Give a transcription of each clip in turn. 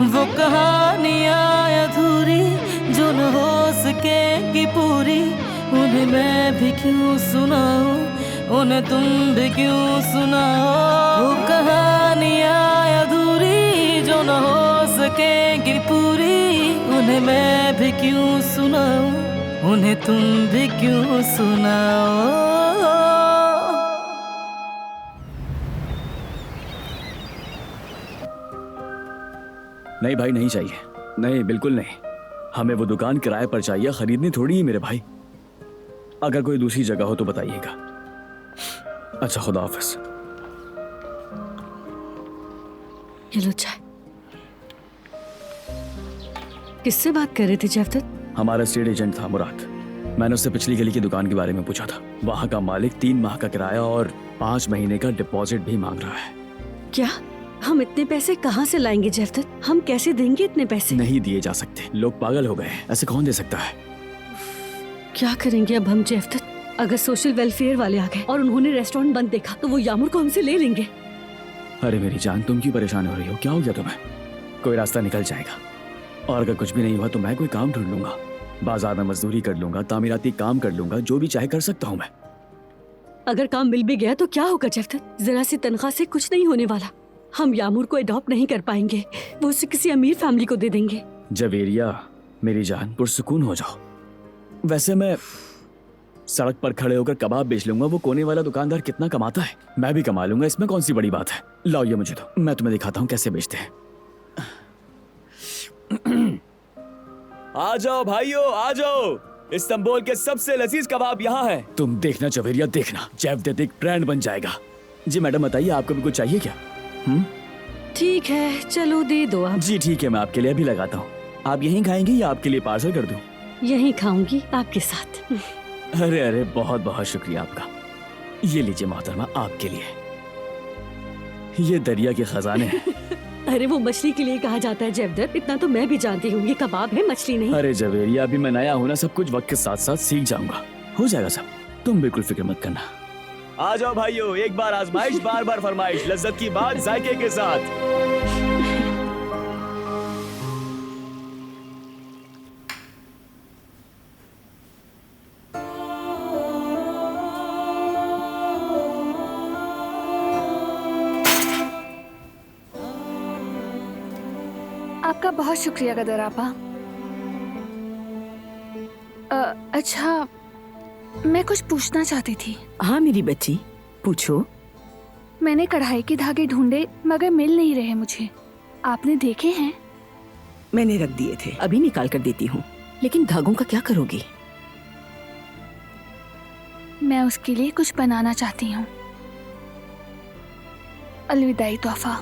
वो कहानियाँ अधूरी जो न हो सकेगी पूरी, उन्हें मैं भी क्यों सुनाऊं, उन्हें तुम भी क्यों सुनाओ। वो कहानियाँ अधूरी जो न हो सकेगी पूरी, उन्हें मैं भी क्यों सुनाऊं, उन्हें तुम भी क्यों सुनाओ। नहीं भाई, नहीं चाहिए, नहीं बिल्कुल नहीं। हमें वो दुकान किराए पर चाहिए, खरीदनी थोड़ी ही मेरे भाई। अगर कोई दूसरी जगह हो तो बताइएगा। अच्छा, खुदा हाफिज। ये लो चाय। किससे बात कर रहे थे जयवदत्त? हमारा स्टेट एजेंट था मुराद। मैंने उससे पिछली गली की दुकान के बारे में पूछा था। वहाँ का मालिक 3 माह का किराया और 5 महीने का डिपॉजिट भी मांग रहा है। क्या? हम इतने पैसे कहाँ से लाएंगे जयवदत्त? हम कैसे देंगे इतने पैसे? नहीं दिए जा सकते, लोग पागल हो गए, ऐसे कौन दे सकता है। क्या करेंगे अब हम जयवदत्त? अगर सोशल वेलफेयर वाले आ गए और उन्होंने रेस्टोरेंट बंद देखा तो वो यामुर को हमसे ले लेंगे। अरे मेरी जान, तुम क्यों परेशान हो रही हो? क्या हो गया तुम्हें? कोई रास्ता निकल जाएगा। और अगर कुछ भी नहीं हुआ तो मैं कोई काम ढूंढ लूंगा, बाजार में मजदूरी कर लूंगा, तामीराती काम कर लूंगा, जो भी चाहे कर सकता हूँ मैं। अगर काम मिल भी गया तो क्या होगा जयवदत्त? जरा सी तनख्वाह से कुछ नहीं होने वाला। हम यामुर को अडॉप्ट नहीं कर पाएंगे, वो उसे किसी अमीर फैमिली को दे देंगे। जवेरिया मेरी जान, पुरसुकून हो जाओ। वैसे मैं सड़क पर खड़े होकर कबाब बेच लूंगा, वो कोने वाला दुकानदार कितना कमाता है, मैं भी कमा लूंगा, इसमें कौन सी बड़ी बात है। लाओ ये मुझे दो, मैं तुम्हें दिखाता हूँ कैसे बेचते हैं। आ जाओ भाइयों, आ जाओ, इस्तांबुल के सबसे लजीज कबाब यहाँ है। तुम देखना जवेरिया, देखना, जयवदत्त एक ब्रांड बन जाएगा। जी मैडम बताइए, आपको भी कुछ चाहिए क्या? ठीक है, चलो दे दो आप। जी ठीक है, मैं आपके लिए अभी लगाता हूँ। आप यहीं खाएंगे या आपके लिए पार्सल कर दूं? यहीं खाऊंगी आपके साथ। अरे अरे, बहुत बहुत शुक्रिया आपका। ये लीजिए मोहतरमा, आपके लिए। ये दरिया के खजाने हैं। अरे वो मछली के लिए कहा जाता है जयवदत्त, इतना तो मैं भी जानती हूँ। ये कबाब है, मछली नहीं। अरे जवेरिया, अभी मैं नया हूँ ना, सब कुछ वक्त के साथ साथ सीख जाऊंगा, हो जाएगा सब, तुम बिल्कुल फिक्र मत करना। आ जाओ भाइयों, एक बार आजमाइश बार बार फरमाइश, लज्जत की बात जायके के साथ। आपका बहुत शुक्रिया कदर आपा। अच्छा, मैं कुछ पूछना चाहती थी। हाँ मेरी बच्ची, पूछो। मैंने कढ़ाई के धागे ढूंढे मगर मिल नहीं रहे मुझे, आपने देखे हैं? मैंने रख दिए थे, अभी निकाल कर देती हूँ। लेकिन धागों का क्या करोगी? मैं उसके लिए कुछ बनाना चाहती हूँ। अलविदाई तोहफा,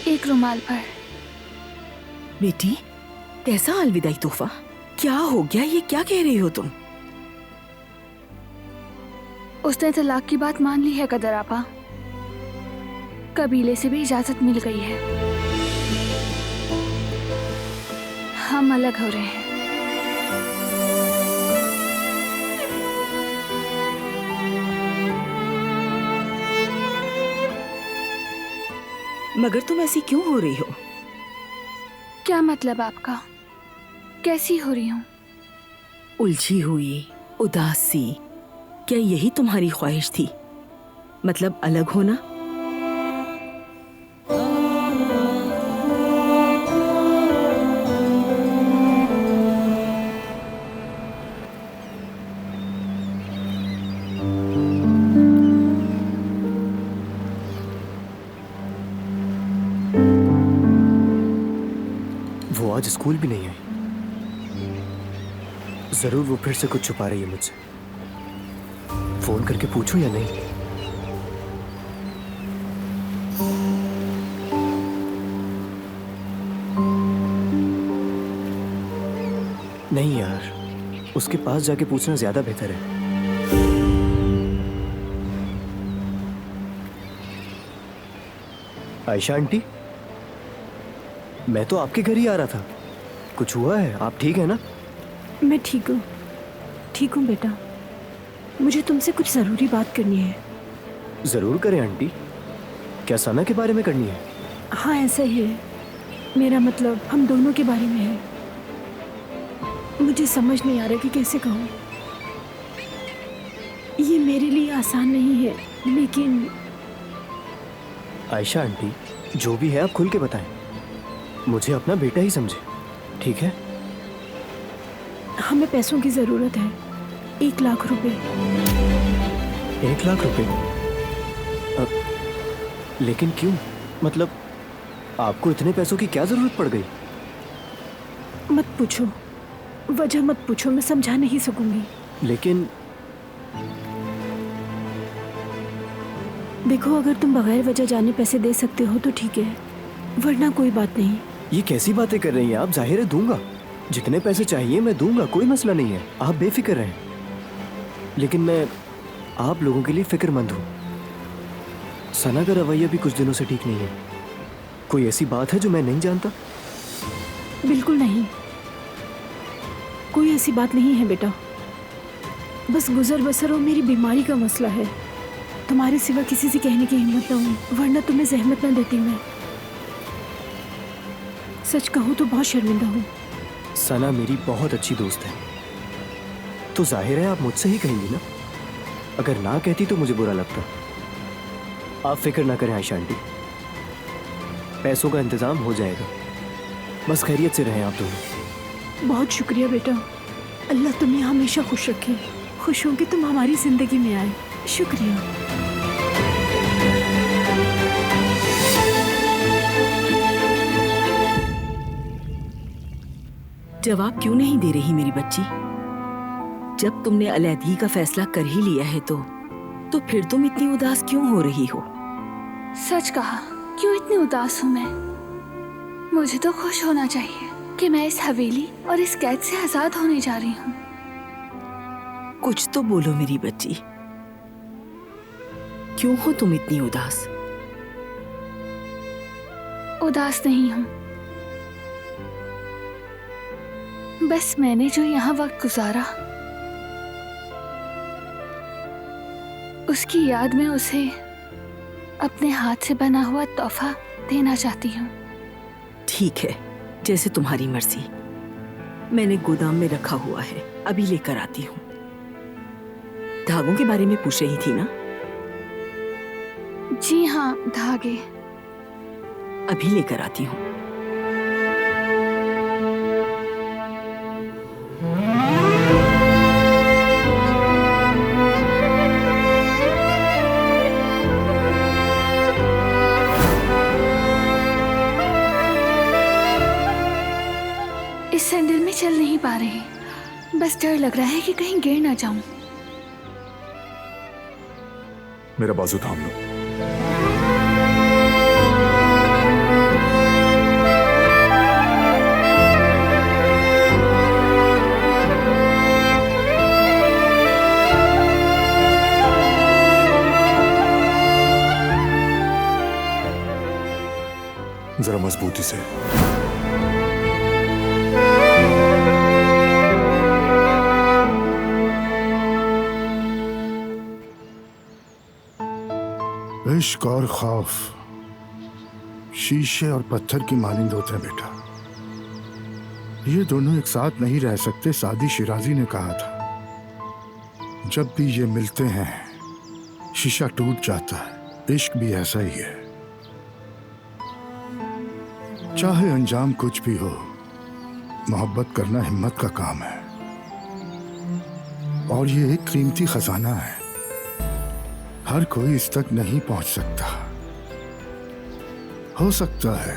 एक रुमाल पर। बेटी, कैसा अलविदाई तोहफा? क्या हो गया? ये क्या कह रही हो तुम? उसने तलाक की बात मान ली है कदर आपा, कबीले से भी इजाजत मिल गई है, हम अलग हो रहे हैं। मगर तुम ऐसी क्यों हो रही हो? क्या मतलब आपका? कैसी हो रही हूँ? उलझी हुई, उदास सी। क्या यही तुम्हारी ख्वाहिश थी? मतलब अलग होना? वो आज स्कूल भी नहीं आई। जरूर वो फिर से कुछ छुपा रही है मुझसे। फोन करके पूछूं या नहीं? नहीं यार, उसके पास जाके पूछना ज्यादा बेहतर है। आयशा आंटी, मैं तो आपके घर ही आ रहा था। कुछ हुआ है? आप ठीक है ना? मैं ठीक हूँ बेटा। मुझे तुमसे कुछ जरूरी बात करनी है। जरूर करें आंटी। क्या सना के बारे में करनी है? हाँ ऐसा ही है। मेरा मतलब हम दोनों के बारे में है। मुझे समझ नहीं आ रहा कि कैसे कहूँ। ये मेरे लिए आसान नहीं है, लेकिन आयशा आंटी, जो भी है आप खुल के बताएं। मुझे अपना बेटा ही समझे, ठीक है? हमें पैसों की ज़रूरत है। 1 लाख रुपए। 1 लाख रुपए? लेकिन क्यों? मतलब आपको इतने पैसों की क्या जरूरत पड़ गई? मत पूछो, वजह मत पूछो, मैं समझा नहीं सकूंगी। लेकिन देखो, अगर तुम बगैर वजह जाने पैसे दे सकते हो तो ठीक है, वरना कोई बात नहीं। ये कैसी बातें कर रही हैं आप? जाहिर है दूंगा, जितने पैसे चाहिए मैं दूंगा, कोई मसला नहीं है, आप बेफिक्र रहें। लेकिन मैं आप लोगों के लिए फिक्रमंद हूँ। सना का रवैया भी कुछ दिनों से ठीक नहीं है। कोई ऐसी बात है जो मैं नहीं जानता? बिल्कुल नहीं, कोई ऐसी बात नहीं है बेटा। बस गुजर बसर और मेरी बीमारी का मसला है। तुम्हारे सिवा किसी से कहने की हिम्मत ना हुई, वरना तुम्हें जहमत ना देती मैं। सच कहूँ तो बहुत शर्मिंदा हूँ। सना मेरी बहुत अच्छी दोस्त है, तो जाहिर है आप मुझसे ही कहेंगी ना। अगर ना कहती तो मुझे बुरा लगता। आप फिक्र ना करें आयशा आंटी, पैसों का इंतजाम हो जाएगा। बस खैरियत से रहें आप दोनों। बहुत शुक्रिया बेटा, अल्लाह तुम्हें हमेशा खुश रखे। खुश हो कि तुम हमारी जिंदगी में आए। शुक्रिया। जवाब क्यों नहीं दे रही मेरी बच्ची? जब तुमने अलैदगी का फैसला कर ही लिया है तो फिर तुम इतनी उदास क्यों हो रही हो? सच कहा, क्यों इतनी उदास हूँ मैं? मुझे तो खुश होना चाहिए कि मैं इस हवेली और इस कैद से आजाद होने जा रही हूँ। कुछ तो बोलो मेरी बच्ची, क्यों हो तुम इतनी उदास? उदास नहीं हूँ, बस मैंने जो यहाँ वक्त गुजारा उसकी याद में उसे अपने हाथ से बना हुआ तोहफा देना चाहती हूँ। ठीक है, जैसे तुम्हारी मर्जी। मैंने गोदाम में रखा हुआ है, अभी लेकर आती हूँ। धागों के बारे में पूछ रही थी ना? जी हाँ, धागे। अभी लेकर आती हूँ। इस सैंडल में चल नहीं पा रही, बस डर लग रहा है कि कहीं गिर ना जाऊं। मेरा बाजू थाम लो। जरा मजबूती से। इश्क और खौफ शीशे और पत्थर की मानिंद होते हैं बेटा। ये दोनों एक साथ नहीं रह सकते, सादी शिराजी ने कहा था। जब भी ये मिलते हैं शीशा टूट जाता है। इश्क भी ऐसा ही है, चाहे अंजाम कुछ भी हो, मोहब्बत करना हिम्मत का काम है। और ये एक कीमती खजाना है, हर कोई इस तक नहीं पहुंच सकता। हो सकता है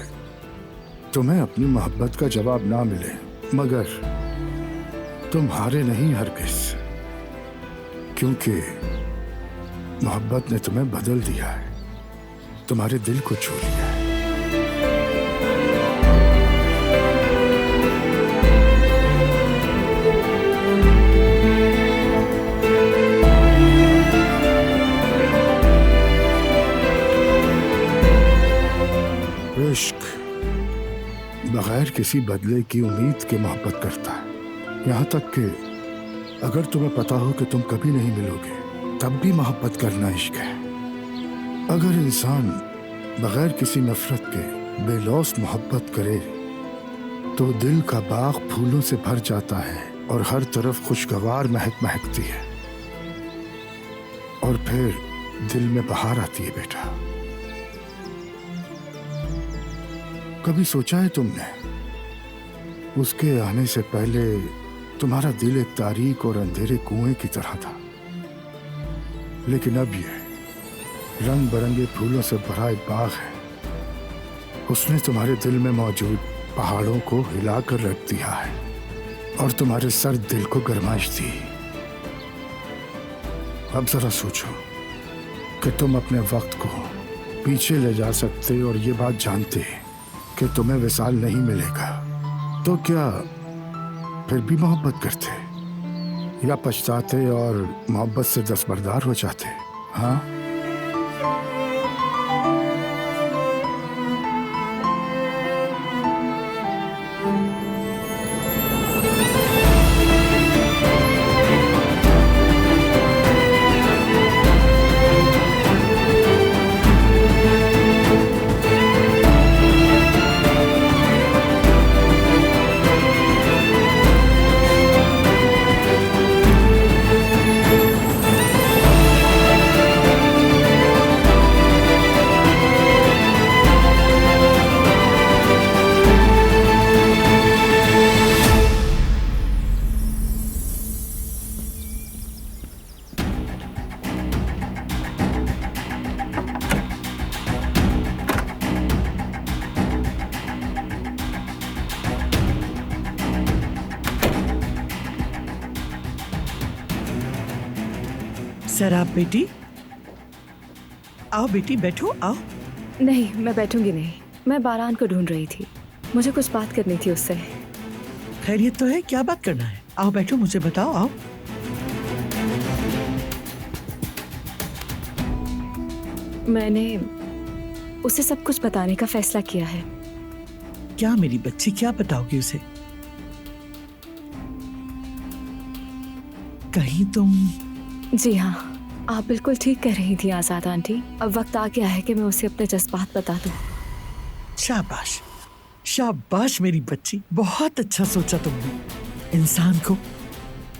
तुम्हें अपनी मोहब्बत का जवाब ना मिले, मगर तुम हारे नहीं हरगिज, क्योंकि मोहब्बत ने तुम्हें बदल दिया है, तुम्हारे दिल को छू लिया है। इश्क बगैर किसी बदले की उम्मीद के मोहब्बत करता है। यहाँ तक कि अगर तुम्हें पता हो कि तुम कभी नहीं मिलोगे, तब भी मोहब्बत करना इश्क है। अगर इंसान बगैर किसी नफरत के बेलौस मोहब्बत करे तो दिल का बाग फूलों से भर जाता है और हर तरफ खुशगवार महक महकती है, और फिर दिल में बहार आती है। बेटा, कभी सोचा है तुमने, उसके आने से पहले तुम्हारा दिल एक तारीक और अंधेरे कुएं की तरह था, लेकिन अब ये रंग बिरंगे फूलों से भरा एक बाग है। उसने तुम्हारे दिल में मौजूद पहाड़ों को हिलाकर रख दिया है और तुम्हारे सर्द दिल को गरमाइश दी। अब जरा सोचो कि तुम अपने वक्त को पीछे ले जा सकते और ये बात जानते कि तुम्हें विसाल नहीं मिलेगा, तो क्या फिर भी मोहब्बत करते या पछताते और मोहब्बत से दस्तबरदार हो जाते? हाँ, सर आप बेटी, आओ बेटी बैठो, आओ। नहीं, मैं बैठूंगी नहीं। मैं बारान को ढूंढ रही थी, मुझे कुछ बात करनी थी उससे। खैरियत तो है? क्या बात करना है? आओ बैठो, मुझे बताओ, आओ। मैंने उसे सब कुछ बताने का फैसला किया है। क्या मेरी बच्ची, क्या बताओगी उसे? कहीं तुम... जी हाँ, आप बिल्कुल ठीक कह रही थी आजाद आंटी। अब वक्त आ गया है कि मैं उसे अपने जज्बात बता दूं। शाबाश, शाबाश मेरी बच्ची, बहुत अच्छा सोचा तुमने। इंसान को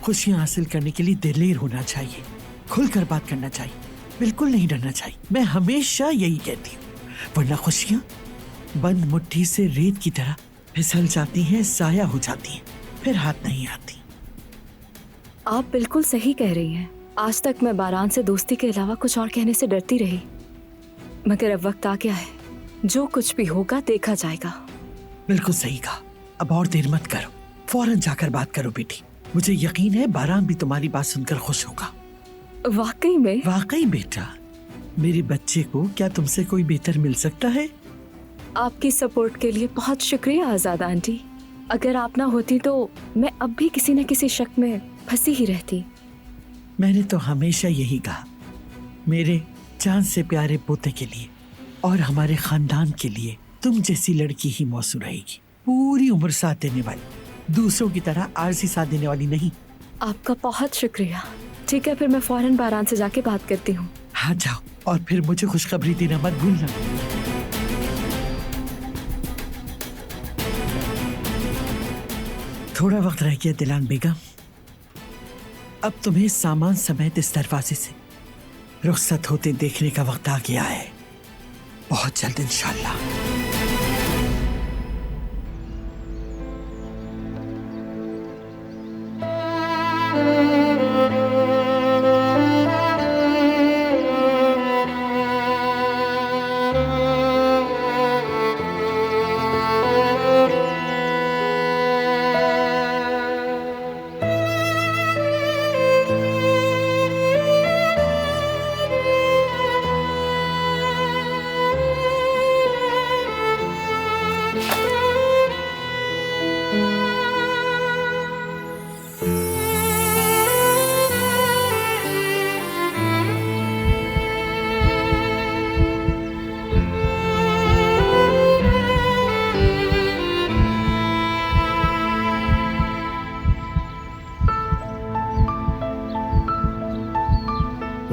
खुशियां हासिल करने के लिए दिलेर होना चाहिए, खुलकर बात करना चाहिए, बिल्कुल नहीं डरना चाहिए। मैं हमेशा यही कहती हूँ, वरना खुशियां बंद मुट्ठी से रेत की तरह फिसल जाती हैं, साया हो जाती हैं, फिर हाथ नहीं आती। आप बिल्कुल सही कह रही हैं। आज तक मैं बारान से दोस्ती के अलावा कुछ और कहने से डरती रही, मगर अब वक्त आ गया है, जो कुछ भी होगा देखा जाएगा। बिल्कुल सही कहा। अब और देर मत करो, फौरन जाकर बात करो बेटी। मुझे यकीन है बारान भी तुम्हारी बात सुनकर खुश होगा। वाकई में? वाकई बेटा, मेरे बच्चे को क्या तुमसे कोई बेहतर मिल सकता है? आपकी सपोर्ट के लिए बहुत शुक्रिया आजाद आंटी। अगर आप ना होती तो मैं अब भी किसी न किसी शक में फंसी ही रहती। मैंने तो हमेशा यही कहा, मेरे चांद से प्यारे पोते के लिए और हमारे खानदान के लिए तुम जैसी लड़की ही मौसू रहेगी। पूरी उम्र साथ देने वाली, दूसरों की तरह आरसी साथ देने वाली नहीं। आपका बहुत शुक्रिया। ठीक है, फिर मैं फौरन बारान से जाके बात करती हूँ। हाँ जाओ, और फिर मुझे खुशखबरी देना मत भूलना। थोड़ा वक्त रह गया दिलान बेगम, अब तुम्हें सामान समेत इस दरवाजे से रुखसत होते देखने का वक्त आ गया है, बहुत जल्द इंशाल्लाह।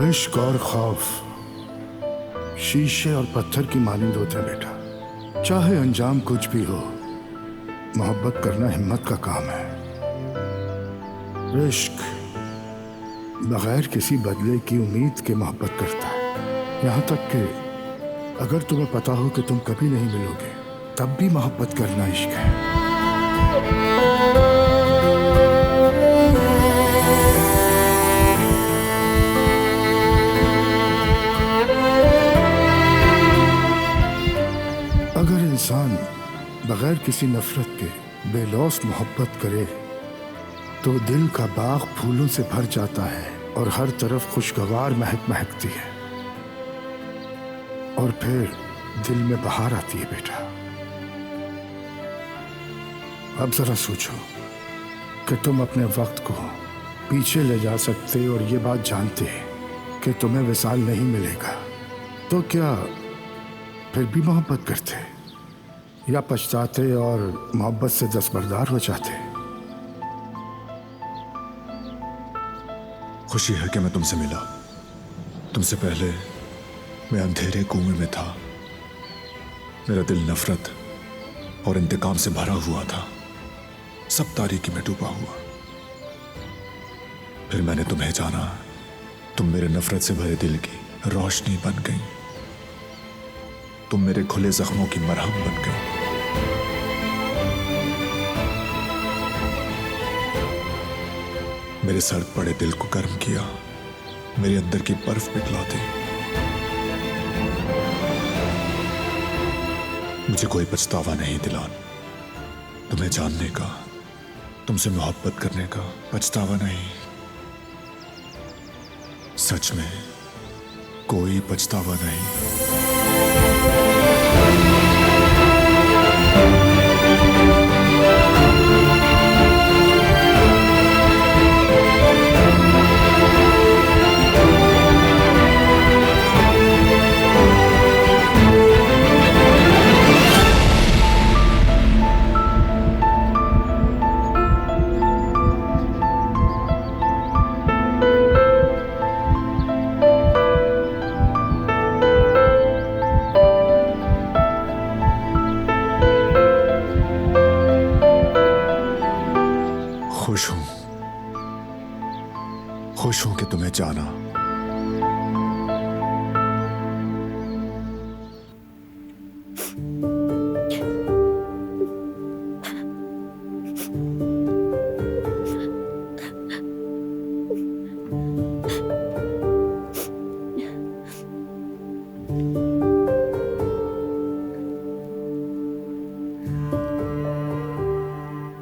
इश्क और खौफ शीशे और पत्थर की मानिंद होते हैं बेटा। चाहे अंजाम कुछ भी हो, मोहब्बत करना हिम्मत का काम है। इश्क बगैर किसी बदले की उम्मीद के मोहब्बत करता है। यहाँ तक कि अगर तुम्हें पता हो कि तुम कभी नहीं मिलोगे, तब भी मोहब्बत करना इश्क है। अगर इंसान बगैर किसी नफरत के बेलौस मोहब्बत करे तो दिल का बाग फूलों से भर जाता है और हर तरफ खुशगवार महक महकती है, और फिर दिल में बहार आती है। बेटा, अब जरा सोचो कि तुम अपने वक्त को पीछे ले जा सकते और ये बात जानते कि तुम्हें विसाल नहीं मिलेगा, तो क्या फिर भी मोहब्बत करते या पछताते और मोहब्बत से दस्तबरदार हो जाते? खुशी है कि मैं तुमसे मिला। तुमसे पहले मैं अंधेरे कुएं में था। मेरा दिल नफरत और इंतकाम से भरा हुआ था, सब तारीकी में डूबा हुआ। फिर मैंने तुम्हें जाना। तुम मेरे नफरत से भरे दिल की रोशनी बन गई। तुम मेरे खुले जख्मों की मरहम बन गई। मेरे सर्द पड़े दिल को गर्म किया, मेरे अंदर की बर्फ पिघला दी। मुझे कोई पछतावा नहीं दिलान, तुम्हें जानने का, तुमसे मोहब्बत करने का पछतावा नहीं। सच में कोई पछतावा नहीं। खुश हूं कि तुम्हें जाना।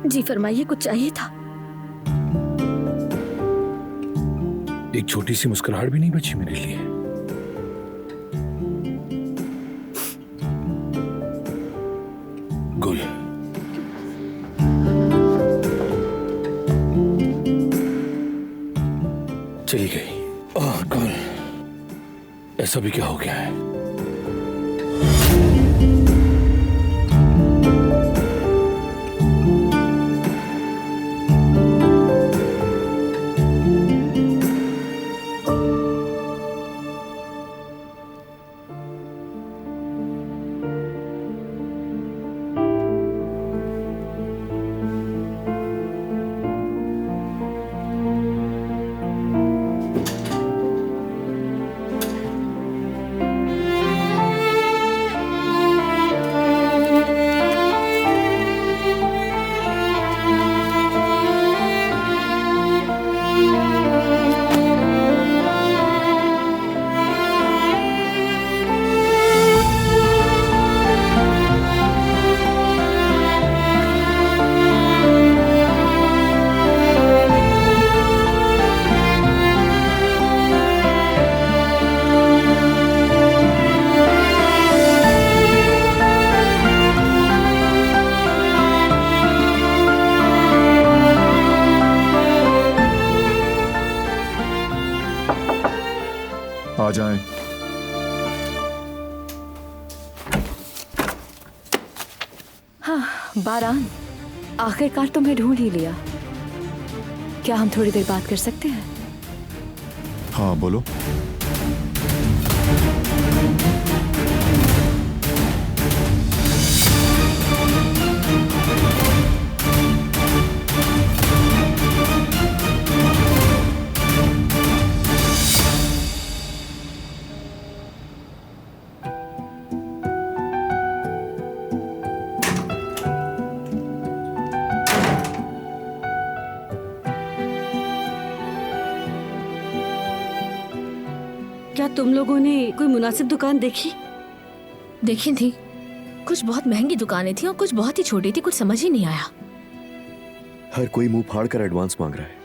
जी फरमाइए, कुछ चाहिए था? एक छोटी सी मुस्कुराहट भी नहीं बची मेरे लिए। गुल, चली गई। और गुल, ऐसा भी क्या हो गया है? आ जाएं। हाँ, बारान, आखिरकार तुम्हें ढूंढ ही लिया। क्या हम थोड़ी देर बात कर सकते हैं? हाँ, बोलो। तुम लोगों ने कोई मुनासिब दुकान देखी? देखी थी, कुछ बहुत महंगी दुकानें थी और कुछ बहुत ही छोटी थी, कुछ समझ ही नहीं आया। हर कोई मुंह फाड़ कर एडवांस मांग रहा है।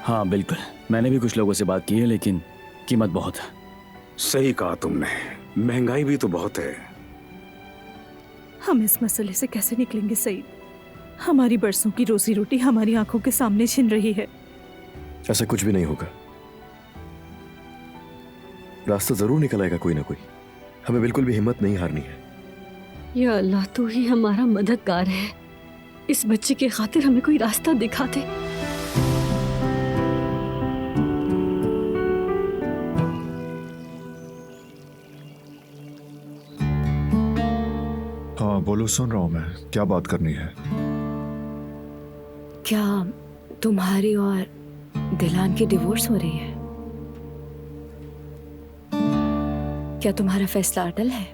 हाँ बिल्कुल, मैंने भी कुछ लोगों से बात की है, लेकिन कीमत बहुत है। सही कहा तुमने, महंगाई भी तो बहुत है। हम इस मसले से कैसे निकलेंगे सईद? हमारी बरसों की रोजी रोटी हमारी आंखों के सामने छिन रही है। ऐसा कुछ भी नहीं होगा, रास्ता जरूर निकल आएगा कोई ना कोई। हमें बिल्कुल भी हिम्मत नहीं हारनी है। या अल्लाह, तू ही हमारा मददगार है। इस बच्चे की खातिर हमें कोई रास्ता दिखा दे। हाँ बोलो, सुन रहा हूं मैं। क्या बात करनी है? क्या तुम्हारी और दिलान की डिवोर्स हो रही है? क्या तुम्हारा फैसला अटल है?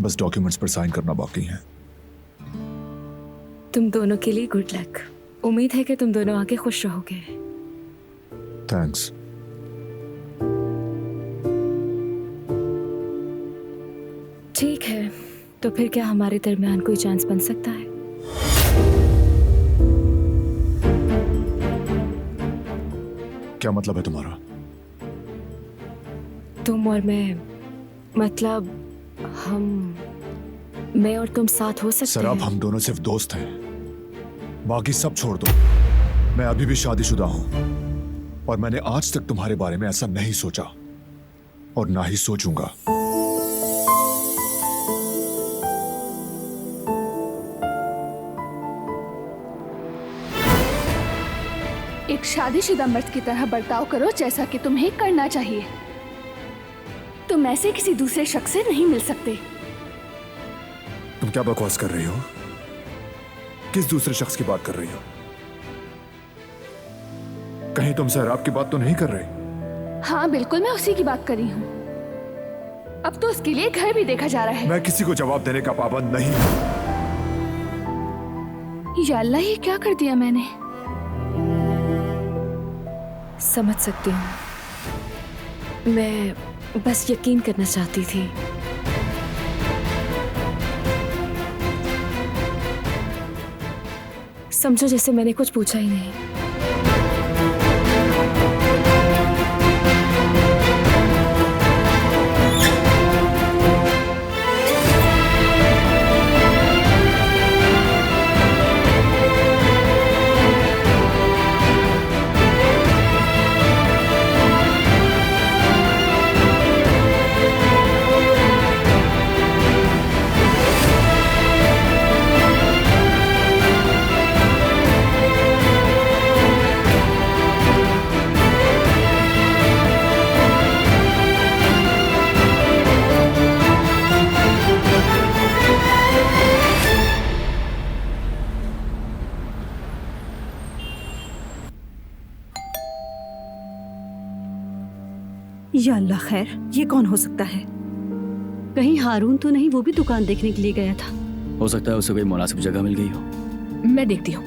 बस डॉक्यूमेंट्स पर साइन करना बाकी है। तुम दोनों के लिए गुड लक। उम्मीद है कि तुम दोनों आगे खुश रहोगे। थैंक्स। ठीक है, तो फिर क्या हमारे दरमियान कोई चांस बन सकता है? क्या मतलब है तुम्हारा? तुम और मैं, मतलब मैं और तुम साथ हो सकते सर, अब हैं। हम दोनों सिर्फ दोस्त हैं, बाकी सब छोड़ दो। मैं अभी भी शादीशुदा हूं और मैंने आज तक तुम्हारे बारे में ऐसा नहीं सोचा और ना ही सोचूंगा। एक शादीशुदा मर्द की तरह बर्ताव करो जैसा कि तुम्हें करना चाहिए। तुम ऐसे किसी दूसरे शख्स से नहीं मिल सकते। तुम क्या बकवास कर रही हो? किस दूसरे शख्स की बात कर रही हो? कहीं तुम सहराब की बात तो नहीं कर रही? हाँ बिल्कुल, मैं उसी की बात कर रही हूँ। अब तो उसके लिए घर भी देखा जा रहा है। मैं किसी को जवाब देने का पाबंद नहीं हूं। या अल्लाह, ये क्या कर दिया मैंने? समझ सकती हूँ, मैं बस यकीन करना चाहती थी। समझो जैसे मैंने कुछ पूछा ही नहीं। या अल्लाह खैर, ये कौन हो सकता है? कहीं हारून तो नहीं? वो भी दुकान देखने के लिए गया था। हो सकता है उसे कोई मुनासिब जगह मिल गई हो। मैं देखती हूँ।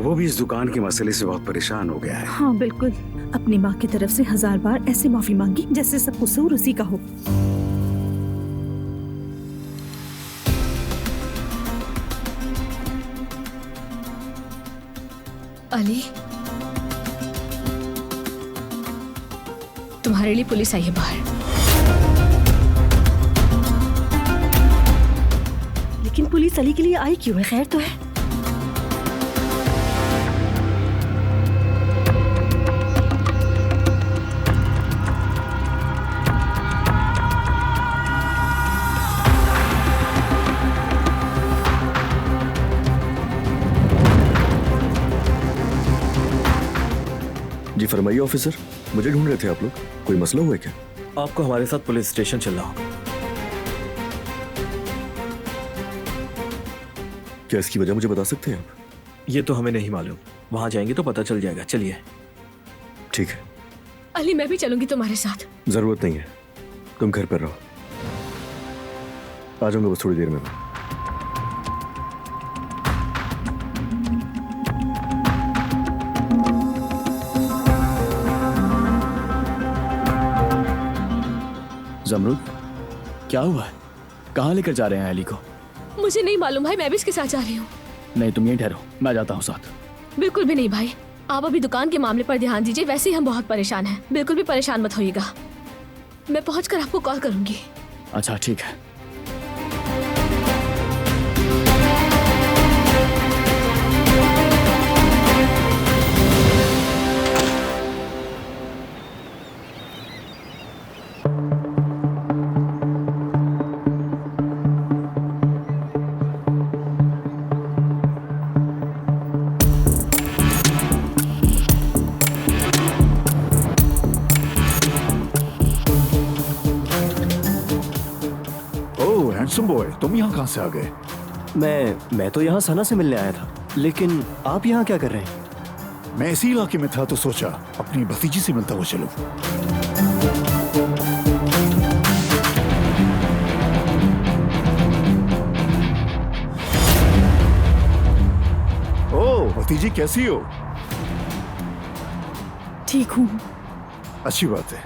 वो भी इस दुकान के मसले से बहुत परेशान हो गया है। हाँ बिल्कुल, अपनी माँ की तरफ से 1000 बार ऐसे माफी मांगी जैसे सब कसूर उसी का हो। अली, तुम्हारे लिए पुलिस आई है बाहर। लेकिन पुलिस अली के लिए आई क्यों है? खैर तो है? जी फरमाइए ऑफिसर, मुझे ढूंढ रहे थे आप लोग? कोई मसला हुआ है क्या? आपको हमारे साथ पुलिस स्टेशन चलना होगा। क्या इसकी वजह मुझे बता सकते हैं आप? ये तो हमें नहीं मालूम, वहां जाएंगे तो पता चल जाएगा। चलिए। ठीक है। अली, मैं भी चलूंगी तुम्हारे साथ। जरूरत नहीं है, तुम घर पर रहो। आ जाऊंगा बस थोड़ी देर में। जमरूद, क्या हुआ है? कहाँ लेकर जा रहे हैं अली को? मुझे नहीं मालूम भाई, मैं भी इसके साथ जा रही हूँ। नहीं, तुम यहीं ठहरो, मैं जाता हूँ साथ। बिल्कुल भी नहीं भाई, आप अभी दुकान के मामले पर ध्यान दीजिए। वैसे ही हम बहुत परेशान हैं, बिल्कुल भी परेशान मत होइएगा। मैं पहुंचकर आपको कॉल करूंगी। अच्छा ठीक है। हैंडसम बॉय, तुम यहाँ कहाँ से आ गए? मैं तो यहाँ सना से मिलने आया था, लेकिन आप यहाँ क्या कर रहे हैं? मैं इसी इलाके में था तो सोचा अपनी भतीजी से मिलता हुआ चलूं। ओ भतीजी, कैसी हो? ठीक हूँ। अच्छी बात है,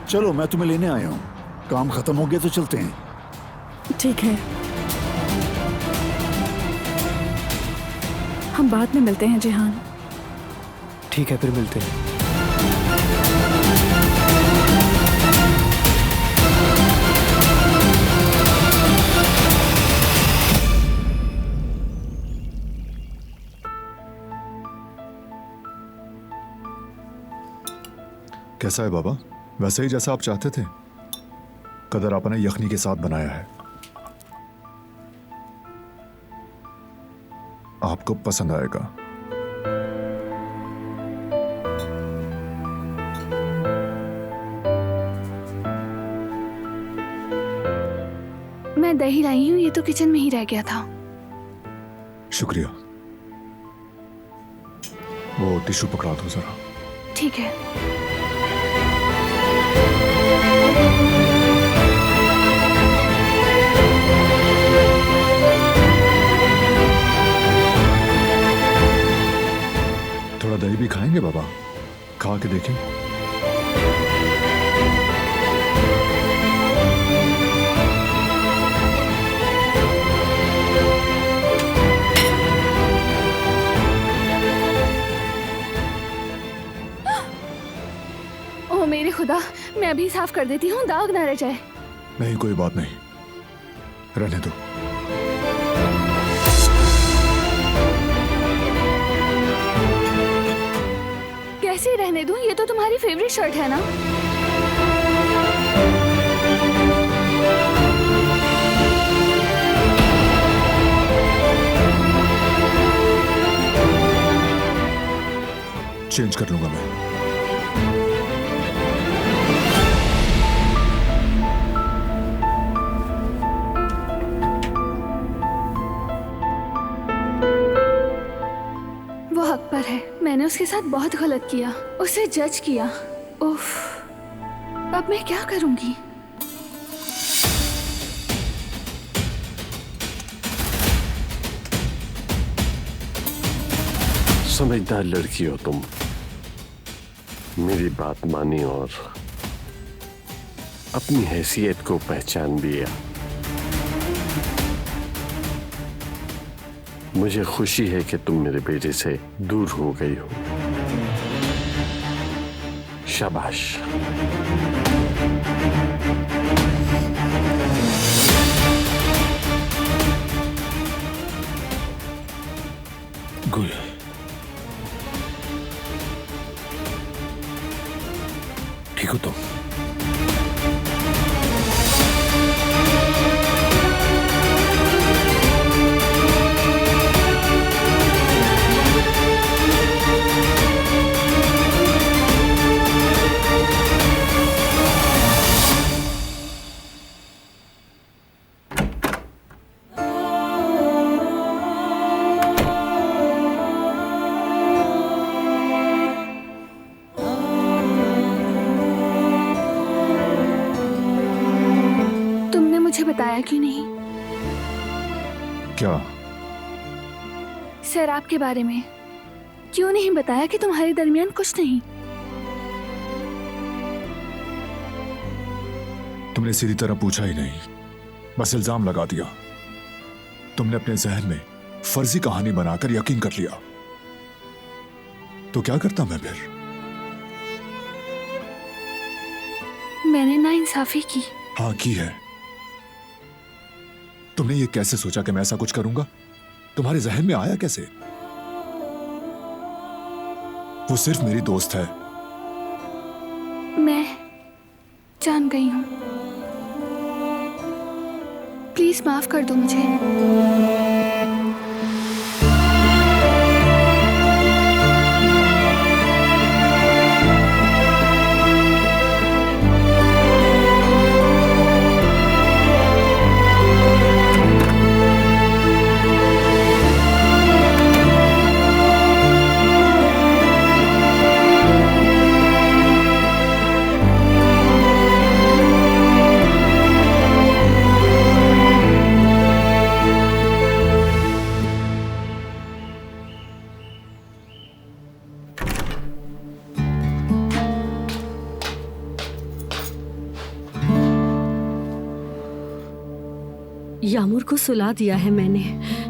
चलो मैं तुम्हें लेने आया हूँ। काम खत्म हो गया तो चलते हैं। ठीक है, हम बाद में मिलते हैं जिहान। ठीक है, फिर मिलते हैं। कैसा है बाबा? वैसे ही जैसा आप चाहते थे। कदर आपने यखनी के साथ बनाया है, आपको पसंद आएगा। मैं दही लाई हूँ, ये तो किचन में ही रह गया था। शुक्रिया। वो टिश्यू पकड़ा दो जरा। ठीक है। थोड़ा दही भी खाएंगे बाबा? खा के देखें। ओ मेरे खुदा, मैं अभी साफ कर देती हूँ, दाग ना रह जाए। नहीं, कोई बात नहीं, रहने दो। कैसे रहने दूँ? ये तो तुम्हारी फेवरेट शर्ट है ना? चेंज कर लूंगा मैं। वो हक पर है, मैंने उसके साथ बहुत गलत किया, उसे जज किया। उफ, अब मैं क्या करूंगी? समझदार लड़की हो तुम, मेरी बात मानी और अपनी हैसियत को पहचान लिया। मुझे खुशी है कि तुम मेरे बेटे से दूर हो गई हो। शाबाश। गुल, ठीक हो तुम? तुमने मुझे बताया क्यों नहीं? क्या? सर आपके बारे में क्यों नहीं बताया कि तुम्हारे दरमियान कुछ नहीं? तुमने सीधी तरह पूछा ही नहीं, बस इल्जाम लगा दिया। तुमने अपने जहन में फर्जी कहानी बनाकर यकीन कर लिया। तो क्या करता मैं फिर? मैंने नाइंसाफी की। हाँ की है। तुमने ये कैसे सोचा कि मैं ऐसा कुछ करूंगा? तुम्हारे जहन में आया कैसे? वो सिर्फ मेरी दोस्त है। मैं जान गई हूं। प्लीज माफ कर दो मुझे। यामूर को सुला दिया है मैंने।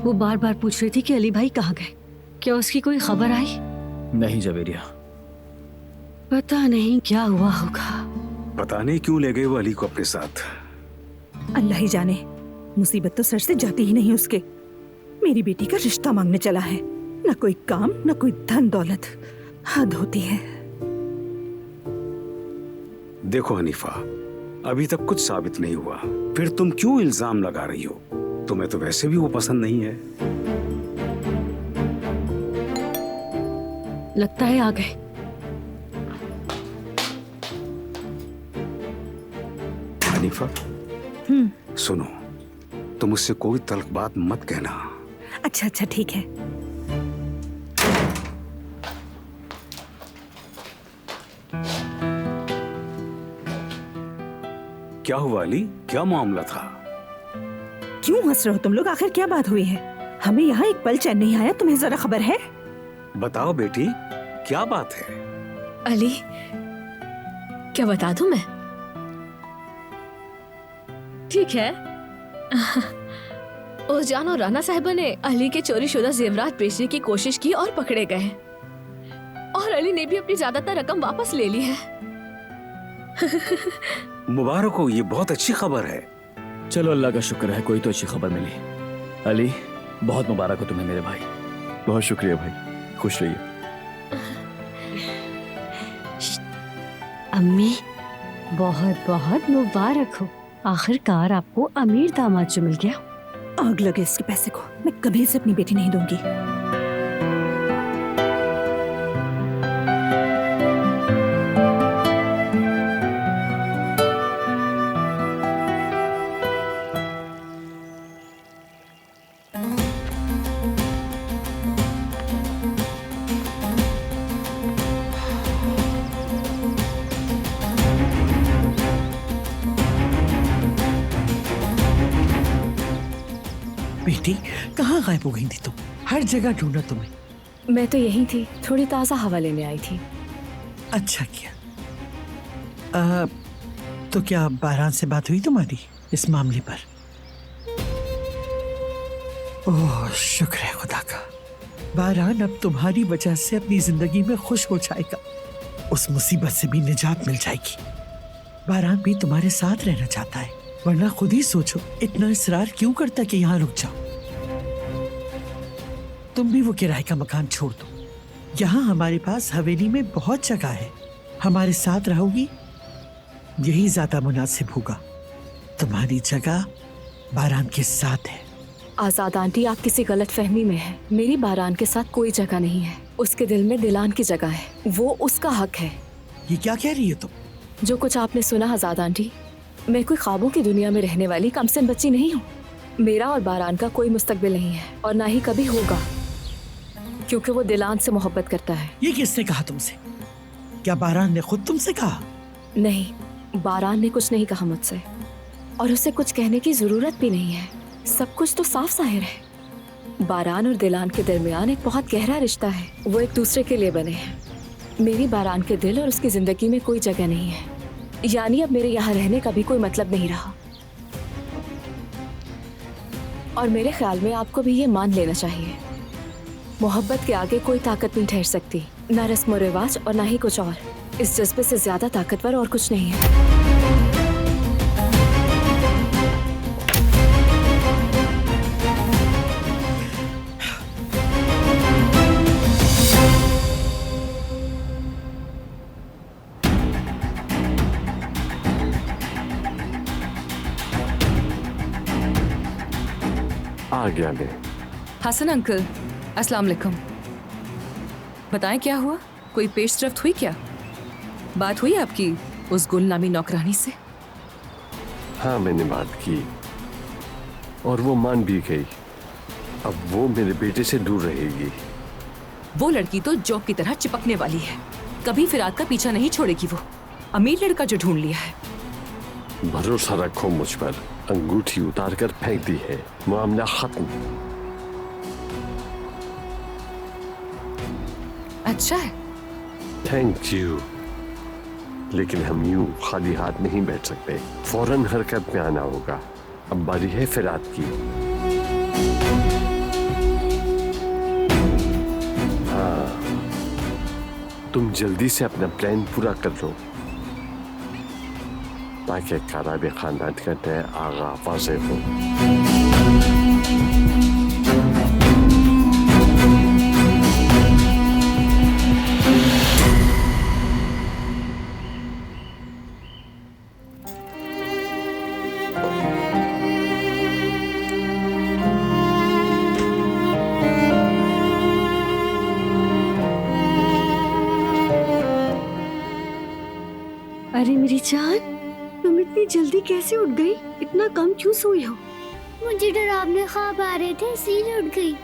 वो बार बार पूछ रही थी कि अली भाई कहाँ गए। क्या उसकी कोई खबर आई? नहीं जवेरिया। पता नहीं क्या हुआ होगा। पता नहीं क्यों ले गए वो अली को अपने साथ। अल्लाह ही जाने, मुसीबत तो सर से जाती ही नहीं उसके। मेरी बेटी का रिश्ता मांगने चला है, न कोई काम न कोई धन दौलत। हद होती है। देखो हनीफा, अभी तक कुछ साबित नहीं हुआ, फिर तुम क्यों इल्जाम लगा रही हो? तुम्हें तो वैसे भी वो पसंद नहीं है। लगता है आ गए। हनीफा सुनो, तुम उससे कोई तल्ख बात मत कहना। अच्छा अच्छा ठीक है। क्या हुआ अली, क्या मामला था? क्यों हंस रहे हो तुम लोग? आखिर क्या बात हुई है? हमें यहाँ एक पल चैन नहीं आया, तुम्हें जरा खबर है? बताओ बेटी, क्या बात है? अली, क्या बता दूं मैं? ठीक है। उर्जान और राना साहिबा ने अली के चोरीशुदा जेवरात बेचने की कोशिश की और पकड़े गए, और अली ने भी अपनी ज्यादातर रकम वापस ले ली है। मुबारक हो, ये बहुत अच्छी खबर है। चलो अल्लाह का शुक्र है, कोई तो अच्छी खबर मिली। अली, बहुत मुबारक हो तुम्हें मेरे भाई। बहुत शुक्रिया भाई, खुश रहिए। अम्मी, बहुत बहुत मुबारक हो। आखिरकार आपको अमीर दामाद जो मिल गया। आग लगे इसके पैसे को, मैं कभी इसे अपनी बेटी नहीं दूंगी। बेटी, कहाँ गायब हो गई थी तुम? हर जगह ढूंढा तुम्हें। मैं तो यहीं थी, थोड़ी ताज़ा हवा लेने आई थी। अच्छा किया। तो क्या बारान से बात हुई तुम्हारी इस मामले पर? ओह शुक्र है खुदा का। बारान अब तुम्हारी वजह से अपनी जिंदगी में खुश हो जाएगा। उस मुसीबत से भी निजात मिल जाएगी। बारान भी तुम्हारे साथ रहना चाहता है, वरना खुद ही सोचो इतना इसरार क्यों करता कि यहाँ रुक जाओ। तुम भी वो किराए का मकान छोड़ दो। यहाँ हमारे पास हवेली में बहुत जगह है। हमारे साथ रहोगी, यही ज्यादा मुनासिब होगा। तुम्हारी जगह बारान के साथ है। आजाद आंटी, आप किसी गलत फहमी में हैं। मेरी बारान के साथ कोई जगह नहीं है। उसके दिल में दिलान की जगह है, वो उसका हक है। ये क्या कह रही है तुम? जो कुछ आपने सुना आजाद आंटी, मैं कोई ख्वाबों की दुनिया में रहने वाली कमसिन बच्ची नहीं हूँ। मेरा और बारान का कोई मुस्तकबिल नहीं है, और ना ही कभी होगा, क्योंकि वो दिलान से मोहब्बत करता है। ये किसने कहा तुमसे? क्या बारान ने खुद तुमसे कहा? नहीं, बारान ने कुछ नहीं कहा मुझसे, और उसे कुछ कहने की जरूरत भी नहीं है। सब कुछ तो साफ जाहिर है। बारान और दिलान के दरमियान एक बहुत गहरा रिश्ता है। वो एक दूसरे के लिए बने हैं। मेरी बारान के दिल और उसकी जिंदगी में कोई जगह नहीं है, यानी अब मेरे यहाँ रहने का भी कोई मतलब नहीं रहा। और मेरे ख्याल में आपको भी ये मान लेना चाहिए, मोहब्बत के आगे कोई ताकत नहीं ठहर सकती, ना रस्म और रिवाज और ना ही कुछ और। इस जज्बे से ज्यादा ताकतवर और कुछ नहीं है। आ गया मैं। हसन अंकल, अस्सलाम वालेकुम। बताएं क्या हुआ? कोई पेशरफ्त हुई क्या? बात हुई आपकी उस गुल नामी नौकरानी से? हाँ, मैंने बात की और वो मान भी गई। अब वो मेरे बेटे से दूर रहेगी। वो लड़की तो जॉब की तरह चिपकने वाली है, कभी फिराद का पीछा नहीं छोड़ेगी। वो अमीर लड़का जो ढूंढ लिया है। भरोसा रखो मुझ पर। अंगूठी उतार कर फेंक दी है, मामला खत्म। अच्छा है। Thank you. लेकिन हम यूं खाली हाथ नहीं बैठ सकते, फौरन हरकत में आना होगा। अब बारी है फिराद की। हाँ, तुम जल्दी से अपना प्लान पूरा कर लो ताकि कराबे खानदान का नया आगा वाज़ेह हो। अरे मेरी जान, तुम इतनी जल्दी कैसे उठ गई? इतना कम क्यों सोई हो? मुझे डरावने ख्वाब आ रहे थे, इसलिए उठ गई।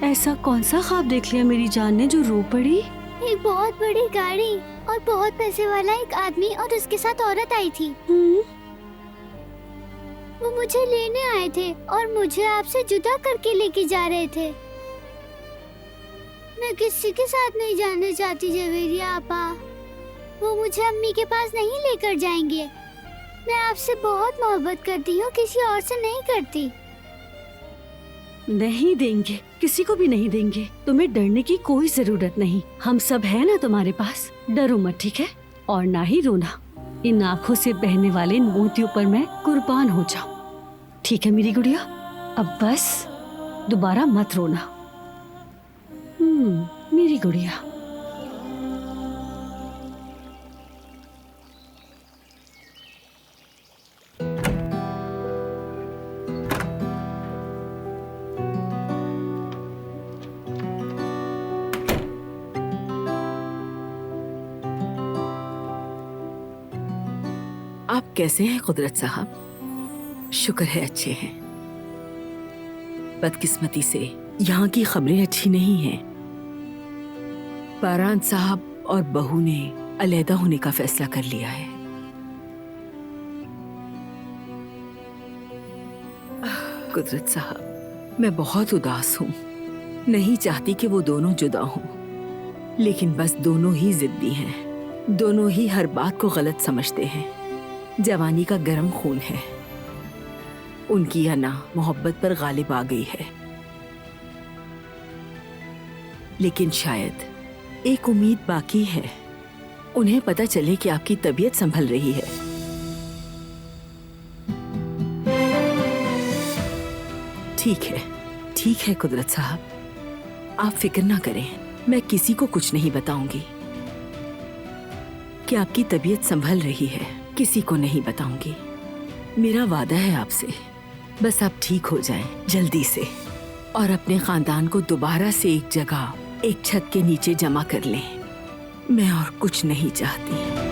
ऐसा कौन सा ख्वाब देख लिया मेरी जान ने जो रो पड़ी? एक बहुत बड़ी गाड़ी और बहुत पैसे वाला एक आदमी और उसके साथ औरत आई थी। वो मुझे लेने आए थे और मुझे आपसे जुदा करके लेके जा रहे थे। मैं किसी के साथ नहीं जाना चाहती जवेरी आपा। वो मुझे अम्मी के पास नहीं लेकर जाएंगे। मैं आपसे बहुत मोहब्बत करती हूँ, किसी और से नहीं करती। नहीं देंगे, किसी को भी नहीं देंगे। तुम्हें डरने की कोई जरूरत नहीं, हम सब है ना तुम्हारे पास। डरो मत, ठीक है? और ना ही रोना। इन आँखों से बहने वाले इन मोतियों पर मैं कुर्बान हो जाऊं। ठीक है मेरी गुड़िया, अब बस दोबारा मत रोना। मेरी गुड़िया। आप कैसे हैं कुदरत साहब? शुक्र है अच्छे हैं। बदकिस्मती से यहाँ की खबरें अच्छी नहीं हैं। बारान साहब और बहू ने अलहदा होने का फैसला कर लिया है। कुदरत साहब, मैं बहुत उदास हूँ। नहीं चाहती कि वो दोनों जुदा हों, लेकिन बस दोनों ही जिद्दी हैं। दोनों ही हर बात को गलत समझते हैं। जवानी का गर्म खून है। उनकी अना मोहब्बत पर गालिब आ गई है। लेकिन शायद एक उम्मीद बाकी है। उन्हें पता चले कि आपकी तबीयत संभल रही है। ठीक है कुदरत साहब, आप फिक्र ना करें। मैं किसी को कुछ नहीं बताऊंगी कि आपकी तबीयत संभल रही है। किसी को नहीं बताऊंगी। मेरा वादा है आपसे। बस आप ठीक हो जाएं जल्दी से और अपने खानदान को दोबारा से एक जगह, एक छत के नीचे जमा कर लें। मैं और कुछ नहीं चाहती।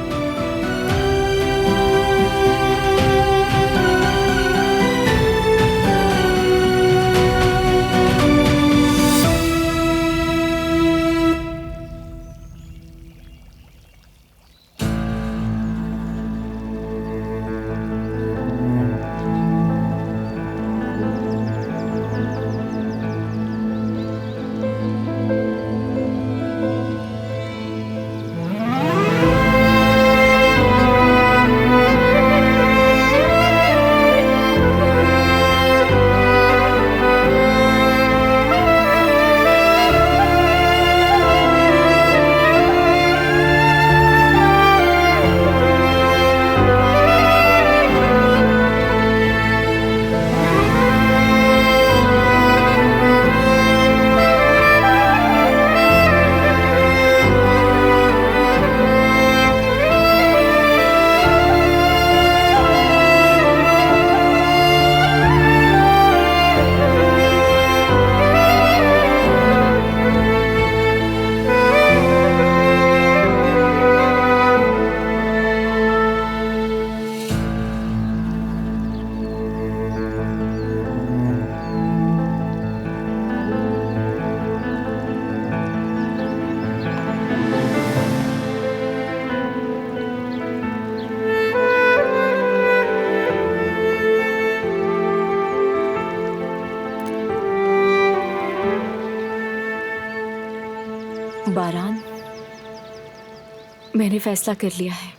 मैंने फैसला कर लिया है,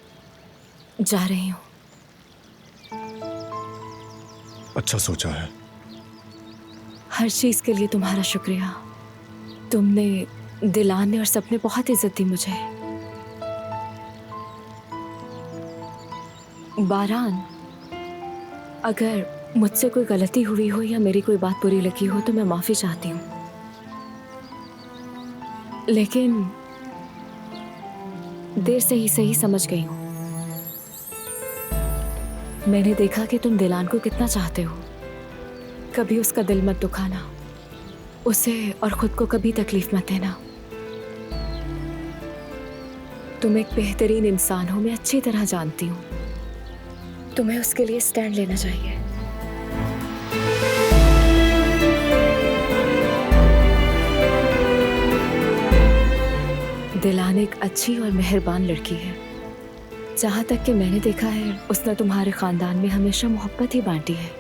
जा रही हूँ। अच्छा सोचा है। हर चीज के लिए तुम्हारा शुक्रिया। तुमने, दिलान ने और सबने बहुत इज्जत दी मुझे। बारान, अगर मुझसे कोई गलती हुई हो या मेरी कोई बात बुरी लगी हो तो मैं माफी चाहती हूँ, लेकिन देर से ही सही समझ गई हूँ। मैंने देखा कि तुम दिलान को कितना चाहते हो। कभी उसका दिल मत दुखाना, उसे और खुद को कभी तकलीफ मत देना। तुम एक बेहतरीन इंसान हो, मैं अच्छी तरह जानती हूँ। तुम्हें उसके लिए स्टैंड लेना चाहिए। दिलान एक अच्छी और मेहरबान लड़की है। जहाँ तक कि मैंने देखा है, उसने तुम्हारे खानदान में हमेशा मोहब्बत ही बांटी है।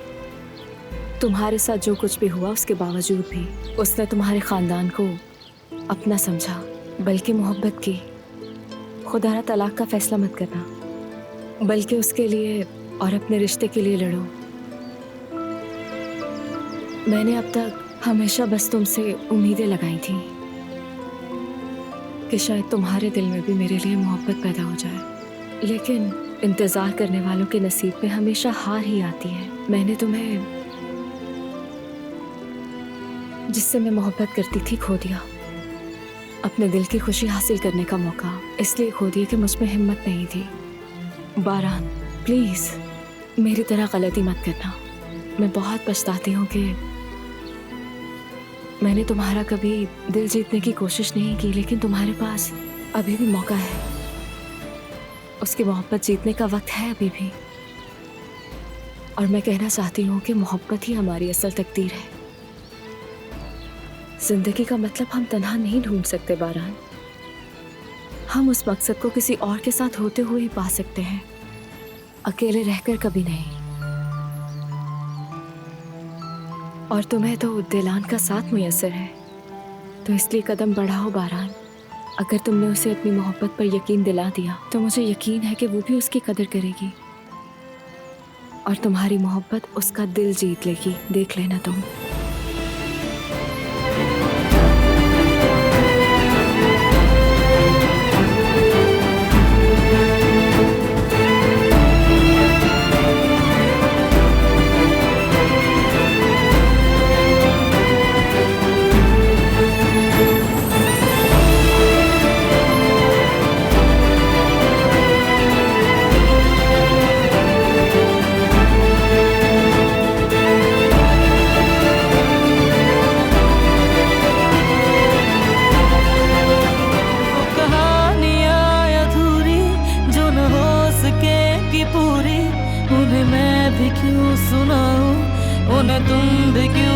तुम्हारे साथ जो कुछ भी हुआ उसके बावजूद भी उसने तुम्हारे खानदान को अपना समझा, बल्कि मोहब्बत की। खुदा तलाक का फैसला मत करना, बल्कि उसके लिए और अपने रिश्ते के लिए लड़ो। मैंने अब तक हमेशा बस तुमसे उम्मीदें लगाई थी कि शायद तुम्हारे दिल में भी मेरे लिए मोहब्बत पैदा हो जाए, लेकिन इंतजार करने वालों के नसीब में हमेशा हार ही आती है। मैंने तुम्हें, जिससे मैं मोहब्बत करती थी, खो दिया। अपने दिल की खुशी हासिल करने का मौका इसलिए खो दिया कि मुझ में हिम्मत नहीं थी। बारान, प्लीज मेरी तरह गलती मत करना। मैं बहुत पछताती हूँ कि मैंने तुम्हारा कभी दिल जीतने की कोशिश नहीं की, लेकिन तुम्हारे पास अभी भी मौका है। उसकी मोहब्बत जीतने का वक्त है अभी भी। और मैं कहना चाहती हूँ कि मोहब्बत ही हमारी असल तकदीर है। जिंदगी का मतलब हम तन्हा नहीं ढूंढ सकते बारान। हम उस मकसद को किसी और के साथ होते हुए ही पा सकते हैं, अकेले रहकर कभी नहीं। और तुम्हें तो दिलान का साथ मुयस्सर है, तो इसलिए कदम बढ़ाओ बारान। अगर तुमने उसे अपनी मोहब्बत पर यकीन दिला दिया तो मुझे यकीन है कि वो भी उसकी कदर करेगी और तुम्हारी मोहब्बत उसका दिल जीत लेगी। देख लेना तुम। उन्हें मैं भी क्यों सुनाऊं, उन्हें तुम भी क्यों